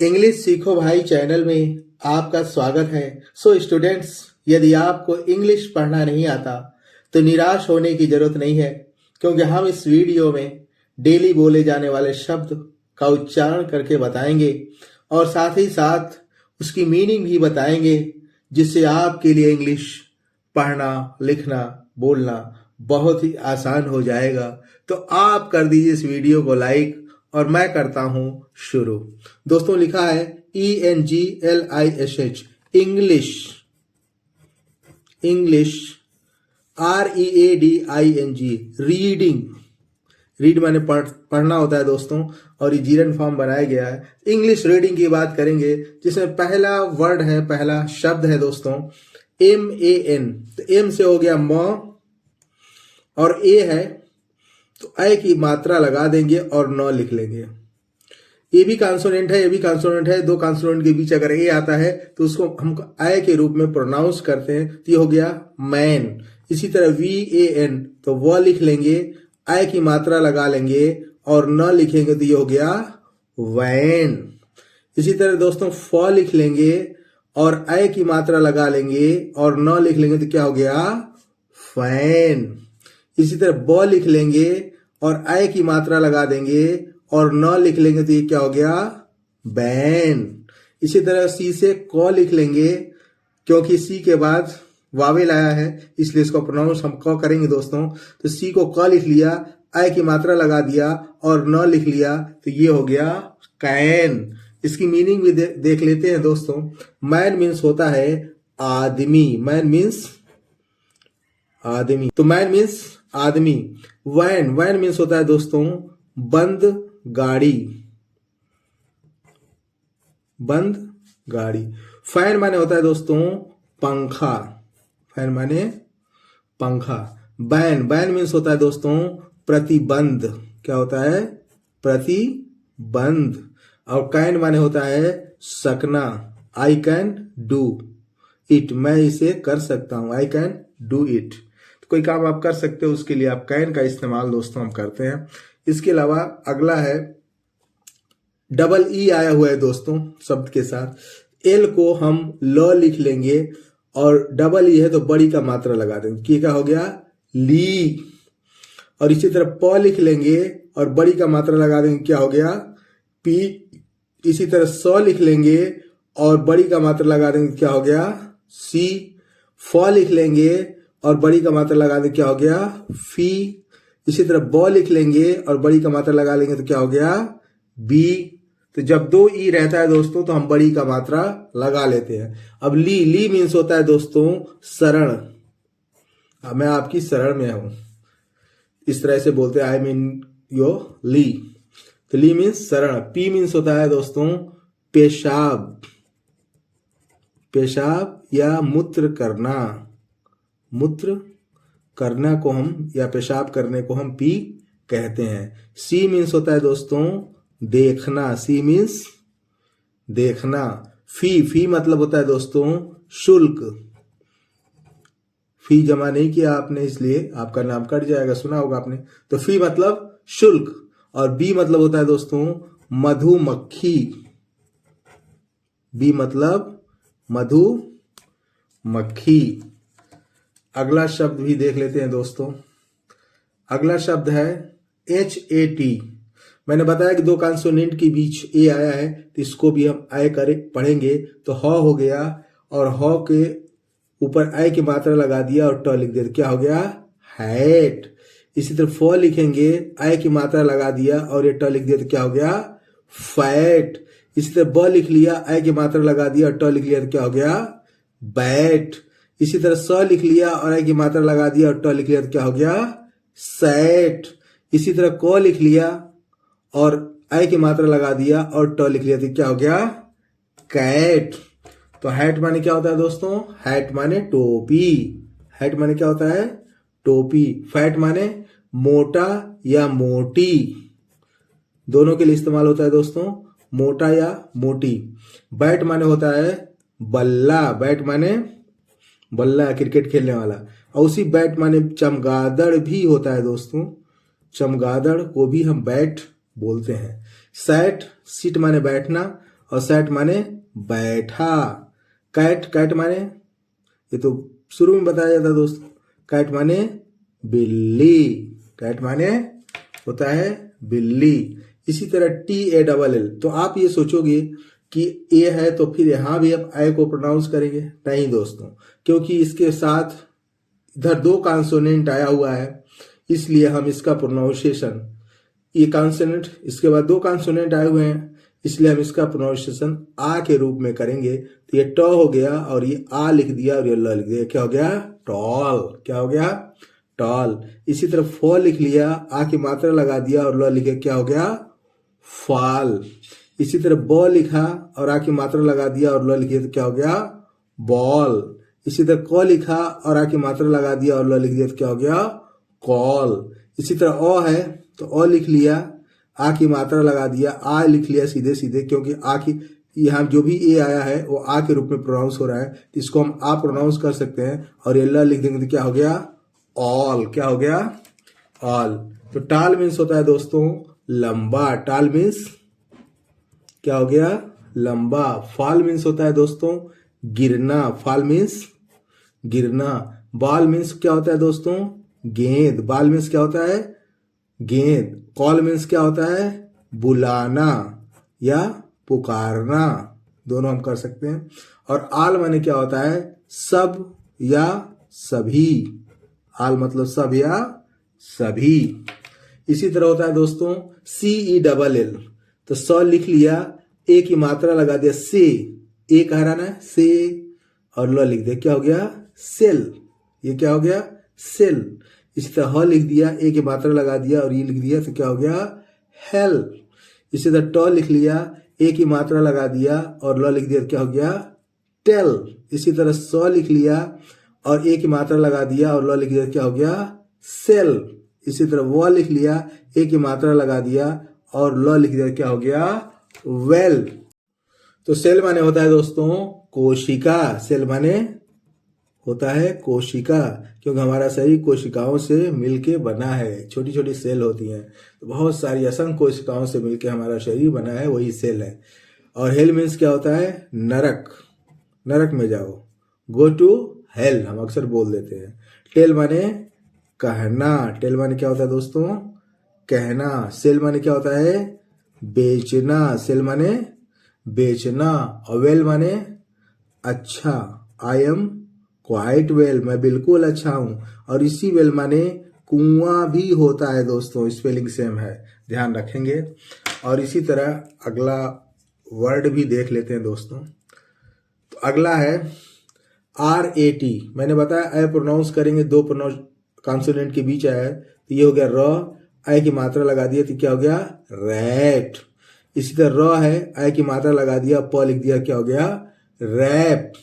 English सीखो भाई channel में आपका स्वागत है। सो स्टूडेंट्स, यदि आपको इंग्लिश पढ़ना नहीं आता तो निराश होने की जरूरत नहीं है, क्योंकि हम इस वीडियो में डेली बोले जाने वाले शब्द का उच्चारण करके बताएंगे और साथ ही साथ उसकी मीनिंग भी बताएंगे, जिससे आपके लिए इंग्लिश पढ़ना, लिखना, बोलना बहुत ही आसान हो जाएगा। तो आप कर दीजिए इस वीडियो को लाइक और मैं करता हूं शुरू। दोस्तों, लिखा है ENGLISH, English. English READING, reading. Read माने पढ़ना होता है दोस्तों, और ये जीरन फॉर्म बनाया गया है। इंग्लिश रीडिंग की बात करेंगे, जिसमें पहला वर्ड है, पहला शब्द है दोस्तों MAN। तो एम से हो गया म, और ए है तो ए की मात्रा लगा देंगे और न लिख लेंगे। ए भी कॉन्सोनेंट है, ए भी कॉन्सोनेंट है। दो कॉन्सोनेंट के बीच अगर ए आता है तो उसको हम ए के रूप में प्रोनाउंस करते हैं, तो ये हो गया मैन। इसी तरह VAN, तो वो लिख लेंगे, ए की मात्रा लगा लेंगे और न लिखेंगे तो ये हो गया वैन। इसी तरह दोस्तों फ लिख लेंगे और ए की मात्रा लगा लेंगे और न लिख लेंगे तो क्या हो गया फैन। इसी तरह ब लिख लेंगे और ए की मात्रा लगा देंगे और न लिख लेंगे तो ये क्या हो गया बैन। इसी तरह सी से क लिख लेंगे, क्योंकि सी के बाद वावेल आया है इसलिए इसको प्रोनाउंस हम क करेंगे दोस्तों। तो सी को क लिख लिया, ए की मात्रा लगा दिया और न लिख लिया तो ये हो गया कैन। इसकी मीनिंग भी देख लेते हैं दोस्तों। मैन मीन्स होता है आदमी, मैन मीन्स आदमी, तो मैन मीन्स आदमी। वैन, वैन मीन्स होता है दोस्तों बंद गाड़ी, बंद गाड़ी। फैन माने होता है दोस्तों पंखा, फैन माने पंखा। बैन, बैन मीन्स होता है दोस्तों प्रतिबंध, क्या होता है प्रतिबंध। और कैन माने होता है सकना, आई कैन डू इट, मैं इसे कर सकता हूं, आई कैन डू इट। तो कोई काम आप कर सकते हो, उसके लिए आप कैन का इस्तेमाल दोस्तों हम करते हैं। इसके अलावा अगला है डबल ई आया हुआ है दोस्तों शब्द के साथ। एल को हम ल लिख लेंगे और डबल ई है तो बड़ी का मात्रा लगा देंगे, क्या हो गया ली। और इसी तरह प लिख लेंगे और बड़ी का मात्रा लगा देंगे, क्या हो गया पी। इसी तरह स लिख लेंगे और बड़ी का मात्रा लगा देंगे, क्या हो गया सी। फ लिख लेंगे और बड़ी का मात्रा लगा देंगे, क्या हो गया फी। इसी तरह ब लिख लेंगे और बड़ी का मात्रा लगा लेंगे तो क्या हो गया बी। तो जब दो ई रहता है दोस्तों तो हम बड़ी का मात्रा लगा लेते हैं। अब ली, ली मीन्स होता है दोस्तों शरण, मैं आपकी शरण में हूं, इस तरह से बोलते हैं आई मीन यो ली। तो ली मीन्स शरण। पी मीन्स होता है दोस्तों पेशाब, पेशाब या मूत्र करना, मूत्र करना को हम या पेशाब करने को हम पी कहते हैं। सी मीन्स होता है दोस्तों देखना, सी मीन्स देखना। फी, फी मतलब होता है दोस्तों शुल्क। फी जमा नहीं किया आपने इसलिए आपका नाम कट जाएगा, सुना होगा आपने। तो फी मतलब शुल्क। और बी मतलब होता है दोस्तों मधुमक्खी, बी मतलब मधुमक्खी। अगला शब्द भी देख लेते हैं दोस्तों। अगला शब्द है HAT। मैंने बताया कि दो कॉन्सोनेंट के बीच ए आया है तो इसको भी हम आय करे पढ़ेंगे। तो ह हो गया और ह के ऊपर आय की मात्रा लगा दिया और ट लिख दिया, क्या हो गया हैट। इसी तरह फ लिखेंगे, आय की मात्रा लगा दिया और ये ट लिख दिया तो क्या हो गया फैट। इसी तरह ब लिख लिया, आय की मात्रा लगा दिया और ट लिख लिया तो क्या हो गया बैट। इसी तरह स लिख लिया और आय की मात्रा लगा दिया और ट लिख लिया तो क्या हो गया सैट। इसी तरह क लिख लिया और आय की मात्रा लगा दिया और ट लिख लिया तो क्या हो गया कैट। तो हैट माने क्या होता है दोस्तों, हैट माने टोपी, हैट माने क्या होता है टोपी। फैट माने मोटा या मोटी, दोनों के लिए इस्तेमाल होता है दोस्तों, मोटा या मोटी। बैट माने होता है बल्ला, बैट माने बल्ला क्रिकेट खेलने वाला। और उसी बैट माने चमगादड़ भी होता है दोस्तों, चमगादड़ को भी हम बैट बोलते हैं। सैट, सीट माने बैठना और सैट माने बैठा। कैट, कैट माने, ये तो शुरू में बताया जाता दोस्तों, कैट माने बिल्ली, कैट माने होता है बिल्ली। इसी तरह TALL, तो आप ये सोचोगे कि ए है तो फिर यहां भी आप ए को प्रोनाउंस करेंगे, नहीं दोस्तों, क्योंकि इसके साथ इधर दो कॉन्सोनेंट आया हुआ है, इसलिए हम इसका प्रोनाउंसिएशन, ये कॉन्सोनेंट इसके बाद दो कॉन्सोनेंट आए हुए हैं, इसलिए हम इसका प्रोनाउंसिएशन आ के रूप में करेंगे। तो ये ट हो गया और ये आ लिख दिया और ये ल लिख दिया, क्या हो गया? टॉल। क्या हो गया? टॉल। इसी तरह फ लिख लिया, आ की मात्रा लगा दिया और ल लिखे, क्या हो गया? फाल। इसी तरह ब लिखा और आ की मात्रा लगा दिया और ल लिखे, तो क्या हो गया? बॉल। इसी तरह क लिखा और आ की मात्रा लगा दिया और ल लिख दिया, तो क्या हो गया? कॉल। इसी तरह अ है तो अ लिख लिया, आ की मात्रा लगा दिया, आ लिख लिया सीधे सीधे, क्योंकि आ की यहाँ जो भी ए आया है वो आ के रूप में प्रोनाउंस हो रहा है, तो इसको हम आ प्रोनाउंस कर सकते हैं और ये ल लिख देंगे तो क्या हो गया? ऑल। क्या हो गया? ऑल। तो टाल मीन्स होता है दोस्तों लंबा, टाल मीन्स क्या हो गया? लंबा। फाल मीन्स होता है दोस्तों गिरना, फाल मीन्स गिरना। बाल मीन्स क्या होता है दोस्तों? गेंद, बाल मीन्स क्या होता है? गेंद। कॉल मीन्स क्या होता है? बुलाना या पुकारना, दोनों हम कर सकते हैं। और आल माने क्या होता है? सब या सभी, आल मतलब सब या सभी। इसी तरह होता है दोस्तों CELL, तो स लिख लिया, ए की मात्रा लगा दिया, से, ए कह रहा ना, से, और ल लिख दिया, क्या हो गया? सेल। ये क्या हो गया? सेल। इसी तरह ह लिख दिया, ए की मात्रा लगा दिया और ये लिख दिया, तो क्या हो गया? हेल। इसी तरह ट लिख लिया, ए की मात्रा लगा दिया और ल लिख दिया, तो क्या हो गया? टेल। इसी तरह स लिख लिया और ए की मात्रा लगा दिया और ल लिख दिया, क्या हो गया? सेल। इसी तरह व लिख लिया, ए की मात्रा लगा दिया और ल लिख दिया, क्या हो गया? वेल। तो सेल माने होता है दोस्तों कोशिका, सेल माने होता है कोशिका, क्योंकि हमारा शरीर कोशिकाओं से मिलके बना है, छोटी छोटी सेल होती हैं, तो बहुत सारी असंख्य कोशिकाओं से मिलके हमारा शरीर बना है, वही सेल है। और हेल मीन्स क्या होता है? नरक, नरक में जाओ, गो टू हेल हम अक्सर बोल देते हैं। टेल माने कहना, टेल माने क्या होता है दोस्तों? कहना। सेल माने क्या होता है? बेचना, सेल माने बेचना। और वेल माने अच्छा, आई एम क्वाइट वेल, मैं बिल्कुल अच्छा हूं। और इसी वेल माने कुआं भी होता है दोस्तों, स्पेलिंग सेम है, ध्यान रखेंगे। और इसी तरह अगला वर्ड भी देख लेते हैं दोस्तों। तो अगला है RAT। मैंने बताया ए प्रोनाउंस करेंगे, दो प्रोनाउंस कॉन्सोनेंट के बीच आया है, तो ये हो गया र, ए की मात्रा लगा दिया तो क्या हो गया? रैट। इसी तरह र है, ए की मात्रा लगा दिया, प लिख दिया, क्या हो गया? रैप।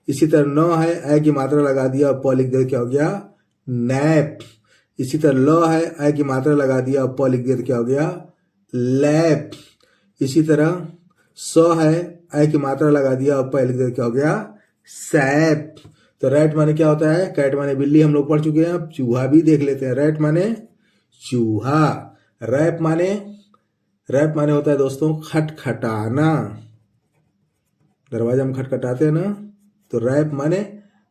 इसी तरह न है, ए की मात्रा लगा दिया, प लिख दिया, क्या हो गया? नैप। इसी तरह ल है, ए की मात्रा लगा दिया, प लिख दिया, तो क्या हो गया? लैप। इसी तरह स है, ए की मात्रा लगा दिया और प लिख दिया, क्या हो गया? सैप। तो रैट माने क्या होता है? कैट माने बिल्ली, हम लोग पढ़ चुके हैं, अब चूहा भी देख लेते हैं। रैट माने चूहा। रैप माने, रैप माने होता है दोस्तों खटखटाना, दरवाजा हम खटखटाते हैं ना, तो रैप माने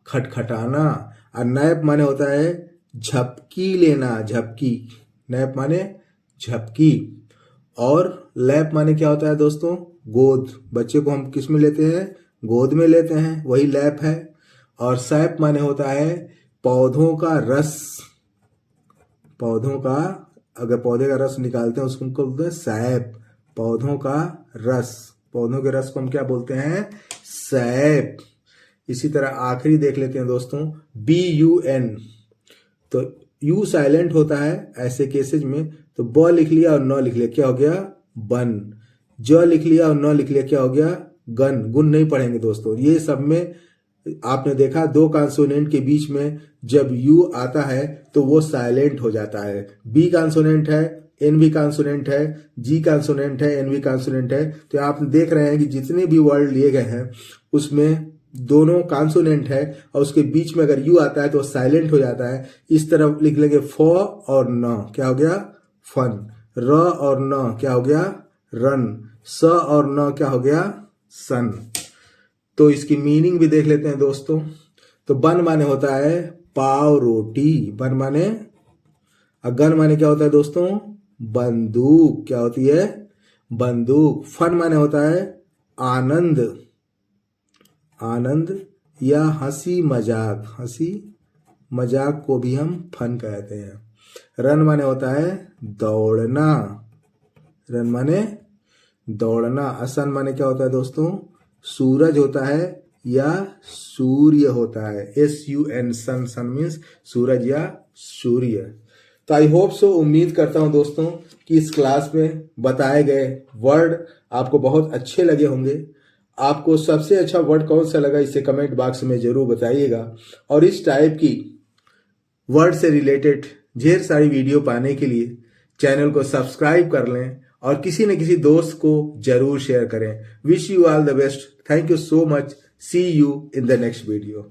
खटखटाना। और नैप माने होता है झपकी लेना, झपकी, नैप माने झपकी। और लैप माने क्या होता है दोस्तों? गोद, बच्चे को हम किस में लेते हैं? गोद में लेते हैं, वही लैप है। और सैप माने होता है पौधों का रस, पौधों का, अगर पौधे का रस निकालते हैं उसको बोलते हैं सैप, पौधों का रस, पौधों के रस को हम क्या बोलते हैं? सैप। इसी तरह आखिरी देख लेते हैं दोस्तों BUN। तो यू साइलेंट होता है ऐसे केसेज में, तो ब लिख लिया और न लिख लिया, क्या हो गया? बन। ज लिख लिया और न लिख लिया, क्या हो गया? गन। गुण नहीं पढ़ेंगे दोस्तों, ये सब में आपने देखा दो कॉन्सोनेंट के बीच में जब यू आता है तो वो साइलेंट हो जाता है। बी कॉन्सोनेंट है, एन भी कॉन्सोनेंट है, जी कॉन्सोनेंट है, एन भी कॉन्सोनेंट है। तो आप देख रहे हैं कि जितने भी वर्ड लिए गए हैं उसमें दोनों कॉन्सोनेंट है और उसके बीच में अगर यू आता है तो साइलेंट हो जाता है। इस तरह लिख लेंगे फ और न, क्या हो गया? फन। र और न क्या हो गया? रन। स और न क्या हो गया? सन। तो इसकी मीनिंग भी देख लेते हैं दोस्तों। तो बन माने होता है पाव रोटी, बन माने, गन माने क्या होता है दोस्तों, बंदूक, क्या होती है, बंदूक। फन माने होता है आनंद, आनंद या हंसी मजाक, हंसी मजाक को भी हम फन कहते हैं। रन माने होता है दौड़ना, रन माने दौड़ना। असन माने क्या होता है दोस्तों, सूरज होता है या सूर्य होता है, SUN, सन, सन मीन्स सूरज या सूर्य। तो आई होप सो, उम्मीद करता हूं दोस्तों कि इस क्लास में बताए गए वर्ड आपको बहुत अच्छे लगे होंगे। आपको सबसे अच्छा वर्ड कौन सा लगा इसे कमेंट बॉक्स में जरूर बताइएगा। और इस टाइप की वर्ड से रिलेटेड ढेर सारी वीडियो पाने के लिए चैनल को सब्सक्राइब कर लें और किसी न किसी दोस्त को जरूर शेयर करें। Wish you all the best. Thank you so much. See you in the next video.